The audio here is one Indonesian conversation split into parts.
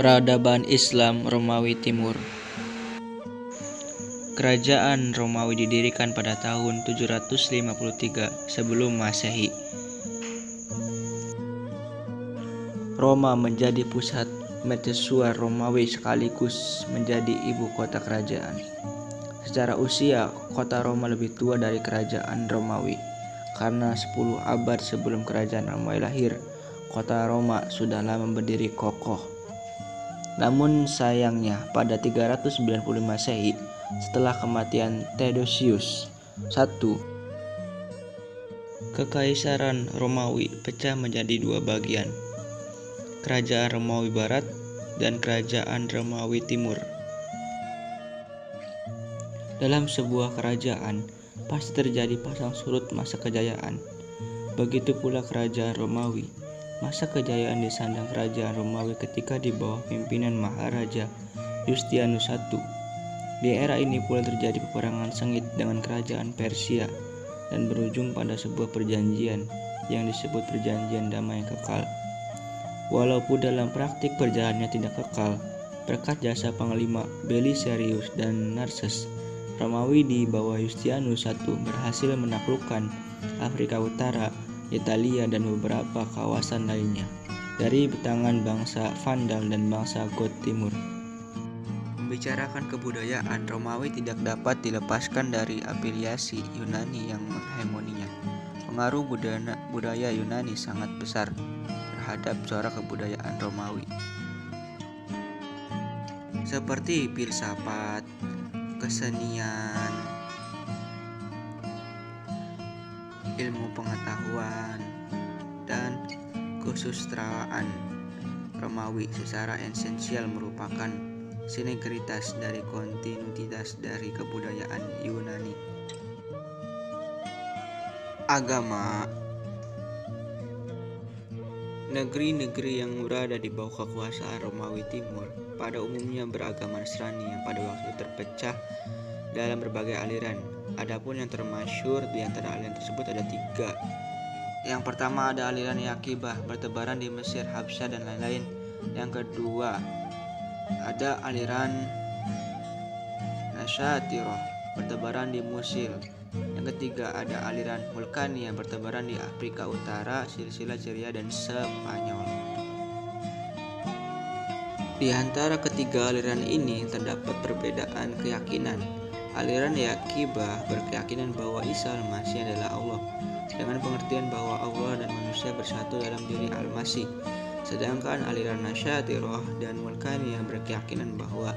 Peradaban Islam Romawi Timur. Kerajaan Romawi didirikan pada tahun 753 sebelum Masehi. Roma menjadi pusat mercusuar Romawi sekaligus menjadi ibu kota kerajaan. Secara usia, kota Roma lebih tua dari kerajaan Romawi. Karena 10 abad sebelum kerajaan Romawi lahir, kota Roma sudah lama berdiri kokoh. Namun sayangnya pada 395 Masehi, setelah kematian Theodosius I, Kekaisaran Romawi pecah menjadi dua bagian, Kerajaan Romawi Barat dan Kerajaan Romawi Timur. Dalam sebuah kerajaan, pasti terjadi pasang surut masa kejayaan. Begitu pula Kerajaan Romawi. Masa kejayaan disandang Kerajaan Romawi ketika di bawah pimpinan Maharaja Yustianus I. Di era ini pula terjadi peperangan sengit dengan Kerajaan Persia dan berujung pada sebuah perjanjian yang disebut Perjanjian Damai yang Kekal. Walaupun dalam praktik perjalanannya tidak kekal, berkat jasa Panglima Belisarius dan Narses, Romawi di bawah Yustianus I berhasil menaklukkan Afrika Utara, Italia, dan beberapa kawasan lainnya dari tangan bangsa Vandal dan bangsa Goth Timur. Membicarakan kebudayaan, Romawi tidak dapat dilepaskan dari afiliasi Yunani yang menghegemoninya. Pengaruh budaya Yunani sangat besar terhadap corak kebudayaan Romawi, seperti filsafat, kesenian, ilmu pengetahuan, dan kesusastraan. Romawi secara esensial merupakan sinergitas dari kontinuitas dari kebudayaan Yunani. Agama. Negeri-negeri yang berada di bawah kekuasaan Romawi Timur pada umumnya beragama Nasrani yang pada waktu itu terpecah dalam berbagai aliran. Adapun yang termasyhur di antara aliran tersebut ada 3. Yang pertama ada aliran Yaqibah bertebaran di Mesir, Habsyah, dan lain-lain. Yang kedua ada aliran Nasyatirah bertebaran di Musil. Yang ketiga ada aliran Vulkani yang bertebaran di Afrika Utara, Silsilah Syria, dan Spanyol. Di antara ketiga aliran ini terdapat perbedaan keyakinan. Aliran Yaqibah berkeyakinan bahwa Isa Al-Masih adalah Allah, dengan pengertian bahwa Allah dan manusia bersatu dalam diri Al-Masih. Sedangkan aliran Nasyatirah dan Vulkani yang berkeyakinan bahwa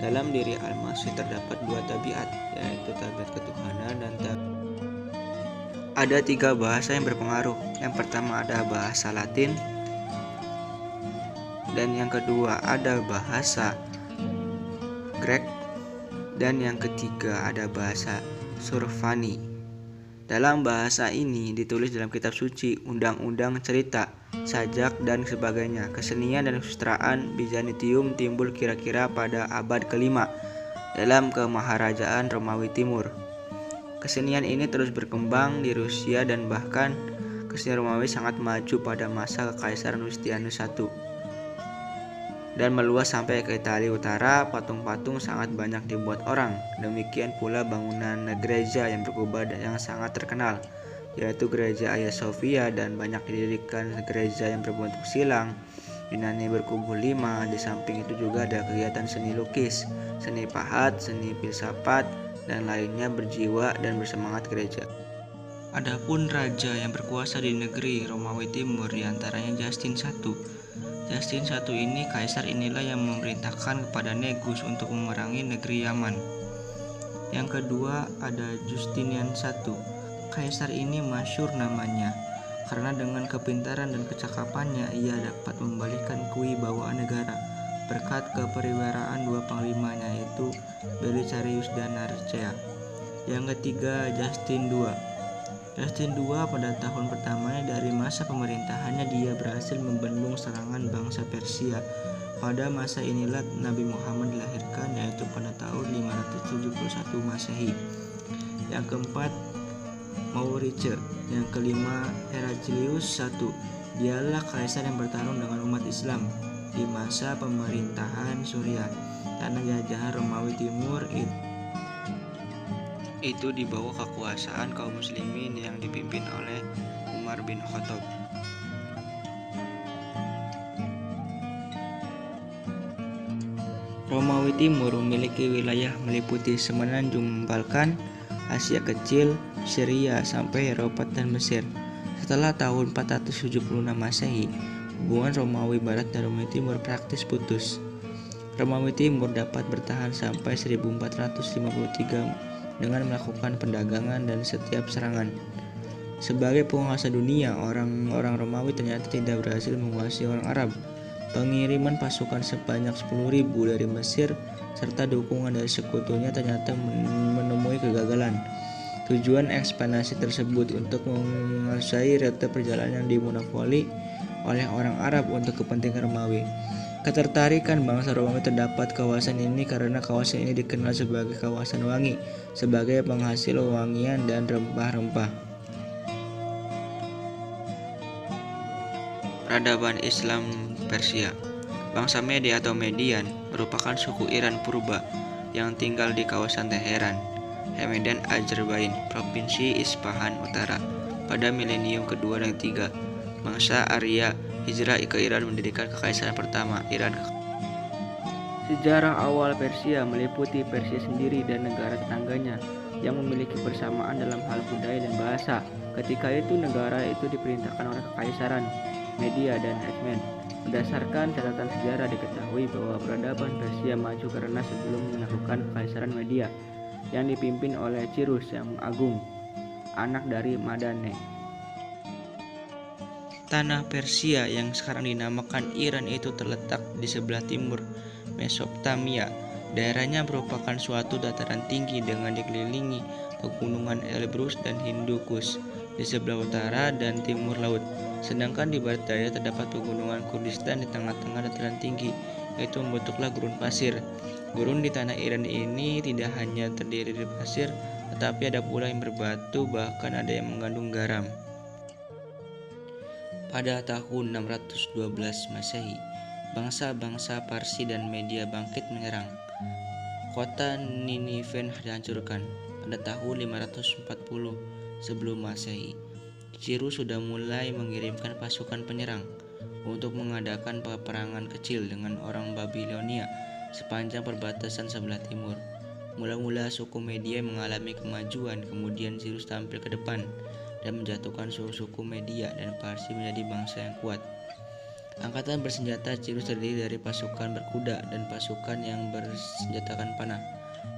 dalam diri Al-Masih terdapat 2 tabiat, yaitu tabiat ketuhanan dan Ada 3 bahasa yang berpengaruh. Yang pertama ada bahasa Latin, dan yang kedua ada bahasa Grek, dan yang ketiga ada bahasa Survani. Dalam bahasa ini ditulis dalam kitab suci, undang-undang, cerita, sajak, dan sebagainya. Kesenian dan kesusastraan Bizantium timbul kira-kira pada abad ke-5 dalam kemaharajaan Romawi Timur. Kesenian ini terus berkembang di Rusia dan bahkan kesenian Romawi sangat maju pada masa Kekaisaran Yustianus I dan meluas sampai ke Italia Utara. Patung-patung sangat banyak dibuat orang. Demikian pula bangunan gereja yang berkubah yang sangat terkenal, yaitu Gereja Hagia Sophia, dan banyak didirikan gereja yang berbentuk silang, Yunani berkubu 5. Di samping itu juga ada kegiatan seni lukis, seni pahat, seni filsafat, dan lainnya berjiwa dan bersemangat gereja. Adapun raja yang berkuasa di negeri Romawi Timur diantaranya Justin I. Justin I ini, kaisar inilah yang memerintahkan kepada Negus untuk memerangi negeri Yaman. Yang kedua ada Justinian I. Kaisar ini masyhur namanya karena dengan kepintaran dan kecakapannya ia dapat membalikan kewibawaan negara berkat keperiwiraan 2 panglimanya, yaitu Belisarius dan Narcea. Yang ketiga Justin II. Justin II pada tahun pertamanya dari masa pemerintahannya dia berhasil membendung serangan bangsa Persia. Pada masa inilah Nabi Muhammad dilahirkan, yaitu pada tahun 571 Masehi. Yang keempat Maurice. Yang kelima Heraclius I. Dialah kaisar yang bertarung dengan umat Islam. di masa pemerintahan Suriah. Tanah jajahan Romawi Timur itu di bawah kekuasaan kaum muslimin yang dipimpin oleh Umar bin Khattab. Romawi Timur memiliki wilayah meliputi semenanjung Balkan, Asia Kecil, Syria sampai Eropa dan Mesir. Setelah tahun 476 Masehi, hubungan Romawi Barat dan Romawi Timur praktis putus. Romawi Timur dapat bertahan sampai 1453 dengan melakukan perdagangan dan setiap serangan. Sebagai penguasa dunia, orang-orang Romawi ternyata tidak berhasil menguasai orang Arab. Pengiriman pasukan sebanyak 10.000 dari Mesir serta dukungan dari sekutunya ternyata menemui kegagalan. Tujuan ekspansi tersebut untuk menguasai rute perjalanan yang dimonopoli oleh orang Arab untuk kepentingan Romawi. Ketertarikan bangsa Romawi terdapat kawasan ini karena kawasan ini dikenal sebagai kawasan wangi, sebagai penghasil wangian dan rempah-rempah. Peradaban Islam Persia. Bangsa Media atau Median merupakan suku Iran purba yang tinggal di kawasan Teheran, Hamadan, Azerbaijan, Provinsi Isfahan Utara pada milenium kedua dan ketiga. Bangsa Arya hijrah ke Iran mendirikan kekaisaran pertama Iran. Sejarah awal Persia meliputi Persia sendiri dan negara tetangganya yang memiliki persamaan dalam hal budaya dan bahasa. Ketika itu negara itu diperintahkan oleh kekaisaran Media dan Achaemen. Berdasarkan catatan sejarah diketahui bahwa peradaban Persia maju karena sebelum menaklukkan kekaisaran Media yang dipimpin oleh Cyrus yang Agung, anak dari Madane. Tanah Persia yang sekarang dinamakan Iran itu terletak di sebelah timur Mesopotamia. Daerahnya merupakan suatu dataran tinggi dengan dikelilingi pegunungan Elbrus dan Hindu Kush di sebelah utara dan timur laut. Sedangkan di barat daya terdapat pegunungan Kurdistan di tengah-tengah dataran tinggi, yaitu membentuklah gurun pasir. Gurun di tanah Iran ini tidak hanya terdiri dari pasir, tetapi ada pula yang berbatu, bahkan ada yang mengandung garam. Pada tahun 612 Masehi, bangsa-bangsa Parsi dan Media bangkit menyerang. Kota Ninive dihancurkan pada tahun 540 sebelum Masehi. Cyrus sudah mulai mengirimkan pasukan penyerang untuk mengadakan peperangan kecil dengan orang Babilonia sepanjang perbatasan sebelah timur. Mula-mula suku Media mengalami kemajuan, kemudian Cyrus tampil ke depan dan menjatuhkan suku Media dan Parsi menjadi bangsa yang kuat. Angkatan bersenjata Cyrus terdiri dari pasukan berkuda dan pasukan yang bersenjatakan panah.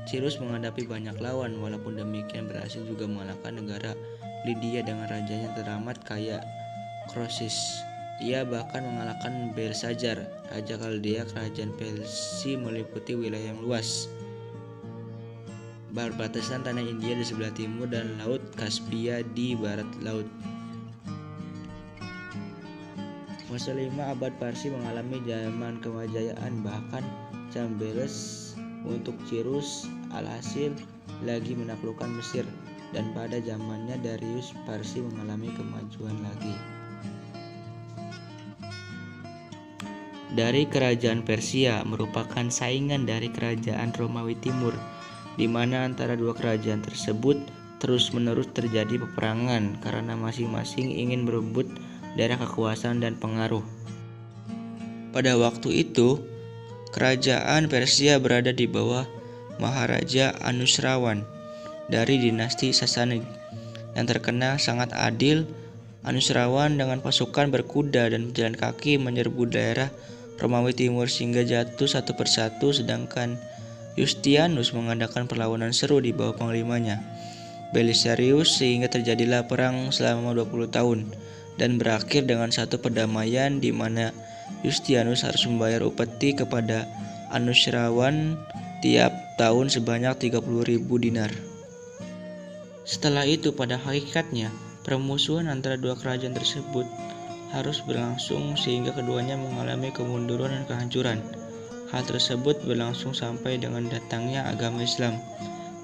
Cyrus menghadapi banyak lawan, walaupun demikian berhasil juga mengalahkan negara Lydia dengan rajanya teramat kaya Croesus. Ia bahkan mengalahkan Belshazzar, Raja Kaldea. Kerajaan Persia meliputi wilayah yang luas, berbatasan tanah India di sebelah timur dan Laut Kaspia di barat laut. Selama abad Parsi mengalami zaman kejayaan, bahkan Cambeles untuk Cyrus. Alhasil lagi menaklukkan Mesir, dan pada zamannya Darius Parsi mengalami kemajuan lagi. Dari kerajaan Persia merupakan saingan dari kerajaan Romawi Timur, di mana antara dua kerajaan tersebut terus-menerus terjadi peperangan karena masing-masing ingin berebut daerah kekuasaan dan pengaruh. Pada waktu itu, kerajaan Persia berada di bawah Maharaja Anusrawan dari dinasti Sasanid yang terkenal sangat adil. Anusrawan dengan pasukan berkuda dan berjalan kaki menyerbu daerah Romawi Timur sehingga jatuh satu persatu, sedangkan Yustianus mengadakan perlawanan seru di bawah panglimanya Belisarius, sehingga terjadilah perang selama 20 tahun dan berakhir dengan satu perdamaian di mana Yustianus harus membayar upeti kepada Anusrawan tiap tahun sebanyak 30.000 dinar. Setelah itu, pada hakikatnya permusuhan antara dua kerajaan tersebut harus berlangsung sehingga keduanya mengalami kemunduran dan kehancuran. Hal tersebut berlangsung sampai dengan datangnya agama Islam,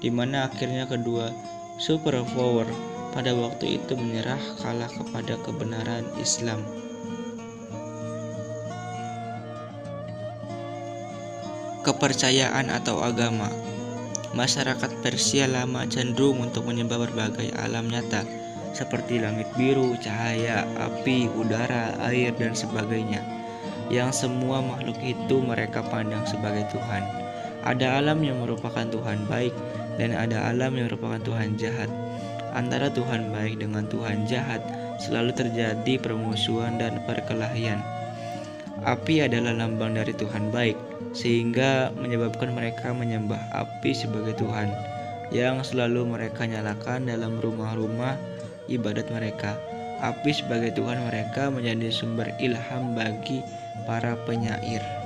di mana akhirnya kedua superpower pada waktu itu menyerah kalah kepada kebenaran Islam. kepercayaan atau agama. Masyarakat Persia lama cenderung untuk menyembah berbagai alam nyata seperti langit biru, cahaya, api, udara, air, dan sebagainya, yang semua makhluk itu mereka pandang sebagai Tuhan. Ada alam yang merupakan Tuhan baik dan ada alam yang merupakan Tuhan jahat. Antara Tuhan baik dengan Tuhan jahat selalu terjadi permusuhan dan perkelahian. Api adalah lambang dari Tuhan baik, sehingga menyebabkan mereka menyembah api sebagai Tuhan yang selalu mereka nyalakan dalam rumah-rumah ibadat mereka. Api sebagai Tuhan mereka menjadi sumber ilham bagi para penyair.